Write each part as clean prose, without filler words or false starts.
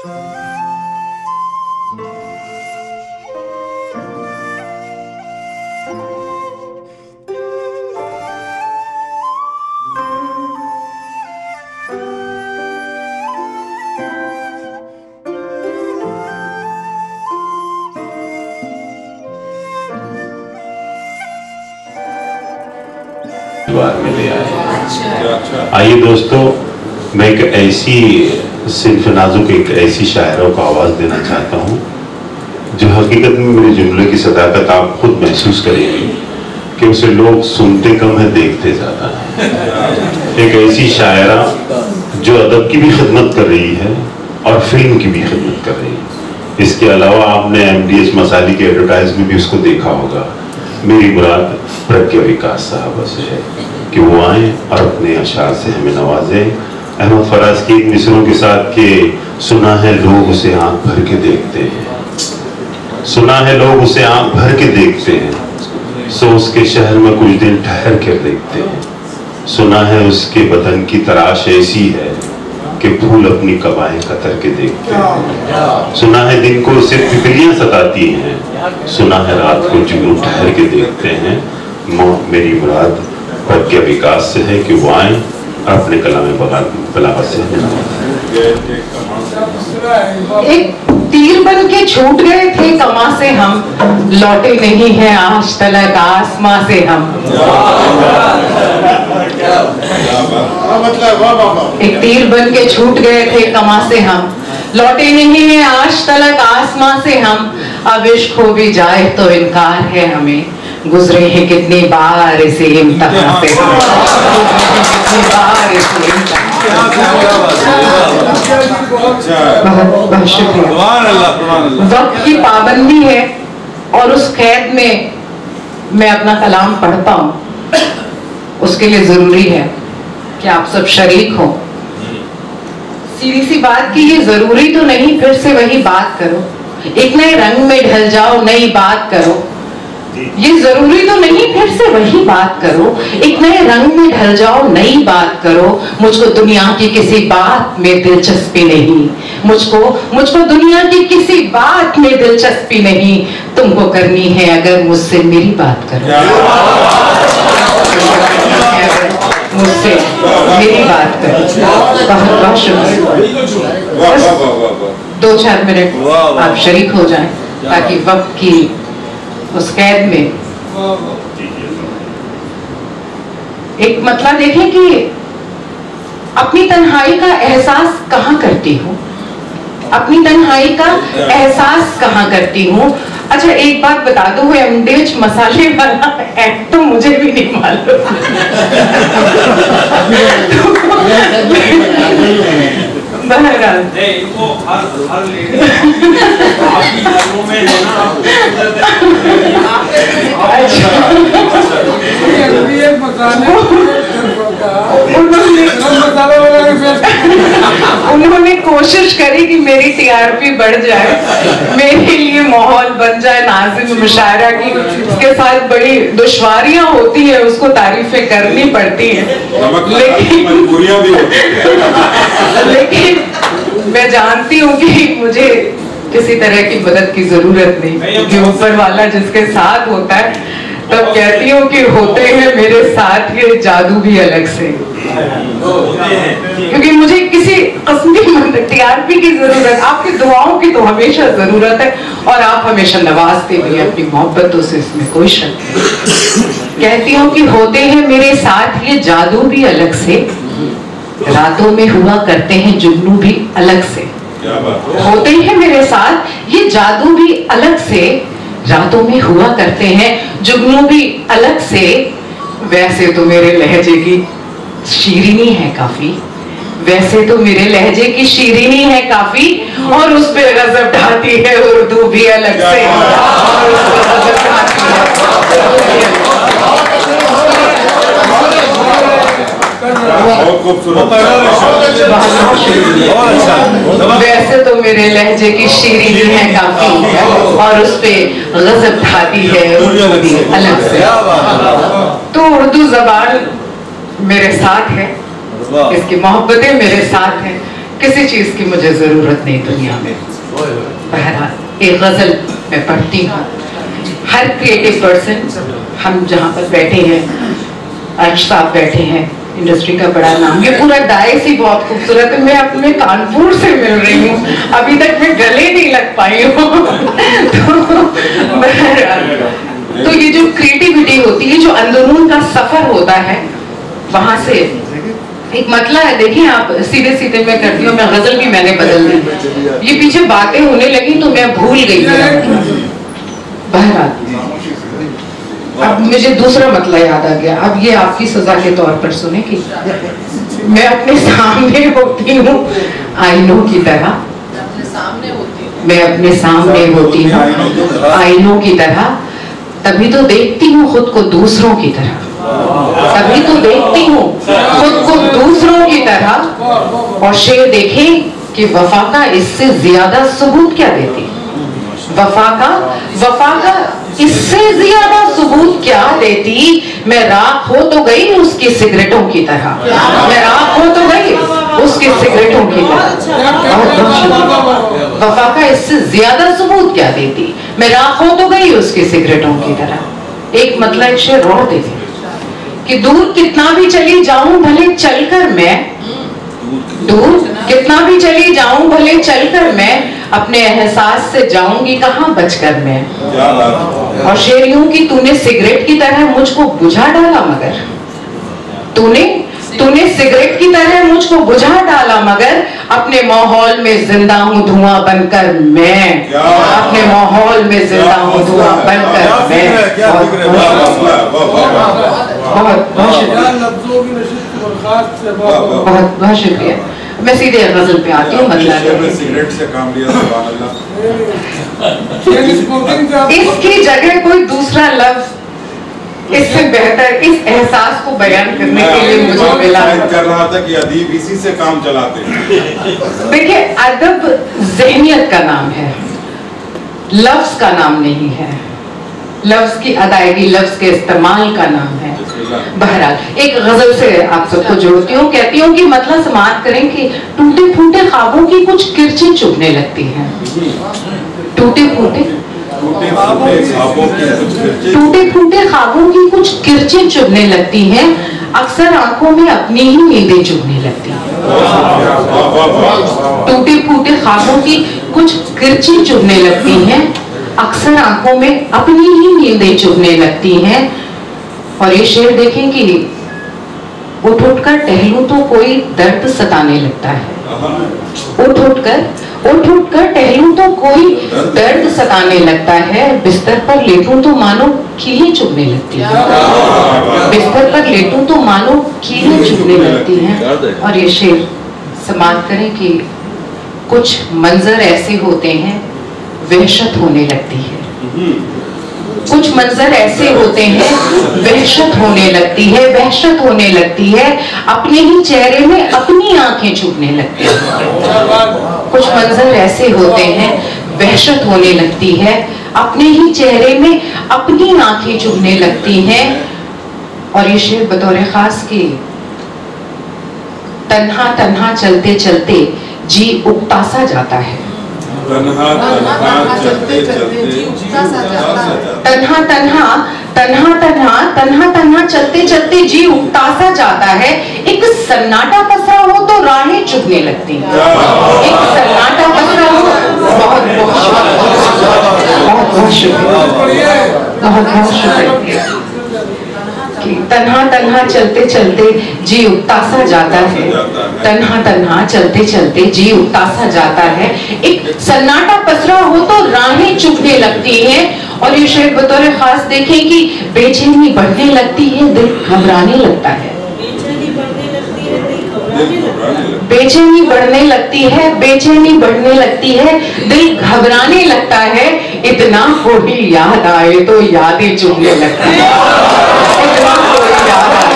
में ले आए। आइए दोस्तों, मैं एक ऐसी सिन्फ नाजुक, एक ऐसी शायरों को आवाज देना चाहता हूँ जो हकीकत में मेरे जुमले की सदाकत आप खुद महसूस करेंगे कि उसे लोग सुनते कम है, देखते ज्यादा है। एक ऐसी शायरा जो अदब की भी खिदमत कर रही है और फिल्म की भी खिदमत कर रही है। इसके अलावा आपने MDS मसाली के एडवर्टाइज में भी उसको देखा होगा। मेरी मुराद प्रज्ञा विकास साहब से है कि वो आए और अपने अशार से हमें नवाजें। अहमद फराज की इन मिसरों के साथ के सुना है लोग उसे आंख भर के देखते हैं, सुना है लोग उसे आंख भर के देखते हैं, सो उसके शहर में कुछ दिन ठहर कर देखते हैं। सुना है उसके बदन की तराश ऐसी है कि फूल अपनी कबाएं कतर के देखते हैं। सुना है दिन को सिर्फ तितलियां सताती हैं, सुना है रात को जुगनू ठहर के देखते हैं। मेरी मुराद प्रज्ञा विकास से है कि वो आए और अपने कलामे बलागत से। एक तीर बन के छूट गए थे कमा से हम, लौटे नहीं है आज तलक आसमां से हम। एक तीर बन के छूट गए थे कमा से हम, लौटे नहीं है आज तलक आसमां से हम। अब इश्क हो भी जाए तो इनकार है हमें, गुजरे हैं कितनी बार इसे इम्तिहान से हम। बहुत शुक्रिया। वक्त की पाबंदी है और उस कैद में मैं अपना कलाम पढ़ता हूँ, उसके लिए जरूरी है कि आप सब शरीक हो। सीधी सी बात की ये जरूरी तो नहीं फिर से वही बात करो, एक नए रंग में ढल जाओ नई बात करो। ये जरूरी तो नहीं फिर से वही बात करो, एक नए रंग में ढल जाओ नई बात करो। मुझको दुनिया की किसी बात में दिलचस्पी नहीं, मुझको दुनिया की किसी बात में दिलचस्पी नहीं। तुमको करनी है अगर मुझसे मेरी बात करो, मुझसे मेरी बात करो। बहुत शुक्रिया। 2-4 मिनट आप शरीक हो जाएं ताकि वक्त की उस कैद में एक मतलब देखें कि अपनी तन्हाई का एहसास कहाँ करती हूँ, अपनी तन्हाई का एहसास कहाँ करती हूँ। अच्छा एक बात बता दो, वो MDH मसाले वाला एक्ट तो मुझे भी नहीं मालूम। बहरहाल इनको हर में है ना। उन्होंने कोशिश करी कि मेरी TRP बढ़ जाए, मेरे लिए माहौल बन जाए नाज़िम मुशायरा की। उसके साथ बड़ी दुश्वारियां होती है, उसको तारीफें करनी पड़ती हैं, लेकिन मैं जानती हूँ कि मुझे किसी तरह की मदद की जरूरत नहीं, क्योंकि ऊपर वाला जिसके साथ होता है तब कहती हूँ कि होते हैं मेरे साथ ये जादू भी अलग से। क्योंकि मुझे किसी किस्म की TRP की जरूरत, आपकी दुआओं की तो हमेशा जरूरत है और आप हमेशा नवाजते भी हैं अपनी मोहब्बतों से, इसमें कोई शक नहीं। कहती हूँ कि होते हैं मेरे साथ ये जादू भी अलग से, रातों में हुआ करते हैं जुगनू भी अलग से। होते हैं मेरे साथ ये जादू भी अलग से, रातों में हुआ करते हैं जुगनू भी अलग से। वैसे तो मेरे लहजे की शीरीनी है काफी, वैसे तो मेरे लहजे की शीरीनी है काफी, और उस पे गजब ढाती है उर्दू भी अलग से। और उस पे गजब ढाती है। वैसे तो मेरे लहजे की शीरीनी है काफी, और उस पे गजब ढाती है अलग से। तो उर्दू जबान मेरे साथ है, इसकी मोहब्बतें मेरे साथ हैं। किसी चीज की मुझे जरूरत नहीं दुनिया में। बहरहाल एक गजल मैं पढ़ती हूँ। हर क्रिएटिव पर्सन, हम जहाँ पर बैठे हैं, अर्श साहब बैठे हैं, इंडस्ट्री का बड़ा नाम, ये पूरा डायस ही बहुत खूबसूरत है। मैं अपने कानपुर से मिल रही हूँ, अभी तक मैं गले नहीं लग पाई हूँ। तो ये जो क्रिएटिविटी होती है, जो अंदरून का सफर होता है, वहां से एक मतला है। देखिए आप सीधे सीधे मैं करती हूँ, मैं गजल भी मैंने बदल दी, ये पीछे बातें होने लगी तो मैं भूल गई। बहरहाल अब मुझे दूसरा मतला याद आ गया। अब ये आपकी सजा के तौर पर सुने कि मैं अपने सामने होती हूँ आईनों की तरह, मैं अपने सामने होती हूँ आईनों की तरह, तभी तो देखती हूँ खुद को दूसरों की तरह, तभी तो देखती हूँ खुद को दूसरों की तरह। और शेर देखें कि वफा का इससे ज्यादा सबूत क्या देती, वफा का इससे ज्यादा सबूत क्या देती। मैं राख हो तो गई उसकी सिगरेटों की तरह, मैं राख हो तो गई उसकी सिगरेटों की तरह। वफा का इससे ज्यादा सबूत क्या देती, मैं राख हो तो गई उसकी सिगरेटों की तरह। एक मतलब शेर और देती कि दूर कितना भी चली जाऊं भले चलकर मैं, दूर कितना भी चली जाऊं भले चलकर मैं, अपने एहसास से जाऊंगी कहां बचकर मैं। और शेर यूं कि तूने सिगरेट की तरह मुझको बुझा डाला, मगर तूने सिगरेट की तरह मुझको बुझा डाला, मगर अपने माहौल में जिंदा हूं धुआं बनकर मैं, अपने माहौल में जिंदा हूं धुआं बनकर मैं। बहुत बहुत शुक्रिया। मैं सीधे गजल पे आती हूँ। मतलब सिगरेट से काम लिया, सुभान अल्लाह। इसकी जगह कोई दूसरा लफ्ज इससे बेहतर इस एहसास को बयान करने के लिए मुझे मिला। कर रहा था कि अदीब इसी से काम चलाते हैं। देखिए अदब ज़हनियत का नाम है, लफ्ज का नाम नहीं है, लफ्ज की अदायगी, लफ्ज के इस्तेमाल का नाम है। बहरहाल एक गजल से आप सबको जोड़ती हूँ, कहती हूँ कि मतलब समाप्त करें कि टूटे फूटे ख्वाबों की कुछ किरचें चुभने लगती हैं, टूटे फूटे ख्वाबों की कुछ किरचें चुभने लगती हैं, अक्सर आंखों में अपनी ही नींदें चुभने लगती हैं। टूटे फूटे ख्वाबों की कुछ किरचें चुभने लगती हैं, अक्सर आंखों में अपनी ही नींदें चुभने लगती हैं। और ये शेर देखें कि उठ उठकर टहलूं तो कोई दर्द सताने लगता है, उठ उठकर टहलूं तो कोई दर्द सताने लगता है, बिस्तर पर लेटूं तो मानो कीलें चुभने लगती हैं, बिस्तर पर लेटूं तो मानो कीलें चुभने लगती हैं। और ये शेर समाप्त करें कि कुछ मंजर ऐसे होते हैं वहशत होने लगती है, कुछ मंजर ऐसे होते हैं वहशत होने लगती है, वहशत होने लगती है, अपने ही चेहरे में अपनी आंखें चुभने लगती है। कुछ मंजर ऐसे होते हैं वहशत होने लगती है, अपने ही चेहरे में अपनी आंखें चुभने लगती हैं। और ये शेर बतौर खास की तन्हा तन्हा चलते चलते जी उगता सा जाता है, तन्हा तन्हा चलते चलते तन्हा तन्हा तन्हा तन्हा तन्हा तन्हा चलते चलते जी उगता सा जाता है। एक सन्नाटा पसरा हो तो राहें चुभने लगती हैं, एक सन्नाटा पसरा हो। बहुत बहुत शुक्रिया, बहुत बहुत शुक्रिया। तन्हा तन्हा चलते चलते जी उगता सा जाता है, तन्हा तन्हा चलते चलते जी उगता सा जाता है, एक सन्नाटा पसरा हो तो राहें चुभने लगती हैं। और ये शेर बतौर खास देखें कि बेचैनी बढ़ने लगती है, दिल घबराने लगता है, बेचैनी बढ़ने लगती है, बेचैनी बढ़ने लगती है, दिल घबराने लगता है। इतना कोई याद आए तो यादें चुभने लगती है, इतना कोई याद आए।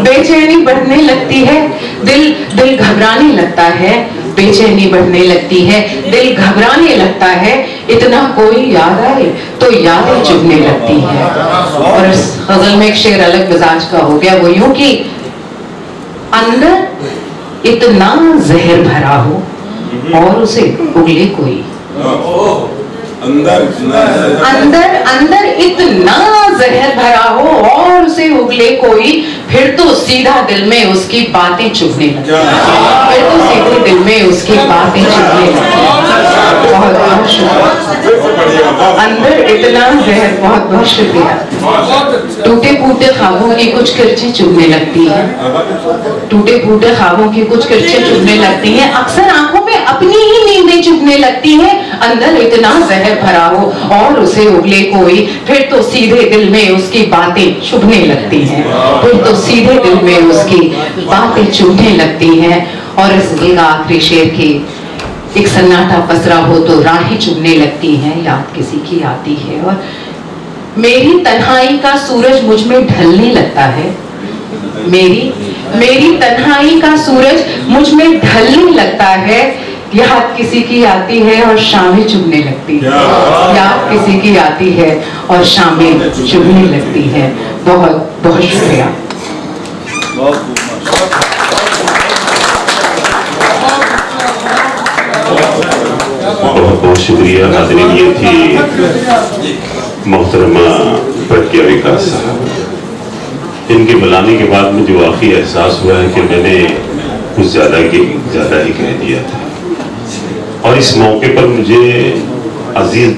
बेचैनी बढ़ने लगती है, दिल घबराने लगता है, बेचैनी बढ़ने लगती है, दिल घबराने लगता है, इतना कोई याद आए तो यादें चुभने लगती है। और इस गजल में एक शेर अलग मिजाज का हो गया, वो यूं कि अंदर इतना जहर भरा हो और उसे उगले कोई, अंदर अंदर इतना जहर भरा हो और उसे उगले कोई, फिर तो सीधा दिल में उसकी बातें चुभने लगती हैं, फिर तो सीधे दिल में उसकी बातें चुभने लगती हैं। बहुत बहुत शुक्रिया। अंदर इतना जहर, बहुत बहुत शुक्रिया। टूटे फूटे ख्वाबों की कुछ किरचें चुभने लगती हैं, टूटे फूटे ख्वाबों की कुछ किरचें चुभने लगती हैं, अक्सर आंखों में अपनी ही नींदें चुभने लगती हैं। अंदर इतना जहर भरा हो और उसे उगले कोई, फिर तो सीधे दिल में उसकी बातें चुभने लगती हैं, फिर तो सीधे दिल में उसकी बातें चुभने लगती हैं। और इस आखिरी शेर की, एक सन्नाटा पसरा हो तो राहें चुभने लगती हैं, याद किसी की आती है। और मेरी तन्हाई का सूरज मुझ में ढलने लगता है, मेरी तन्हाई का सूरज मुझ में ढलने लगता है, याद किसी की आती है और शामें चुभने लगती है, याद किसी की आती है और शामें चुभने लगती है। बहुत बहुत शुक्रिया। बहुत बहुत शुक्रिया। हाज़रीन, ये थी मोहतरमा प्रज्ञा विकास साहब। इनके बुलाने के बाद मुझे वाकई एहसास हुआ है कि मैंने कुछ ज़्यादा ही कह दिया था। और इस मौके पर मुझे अजीज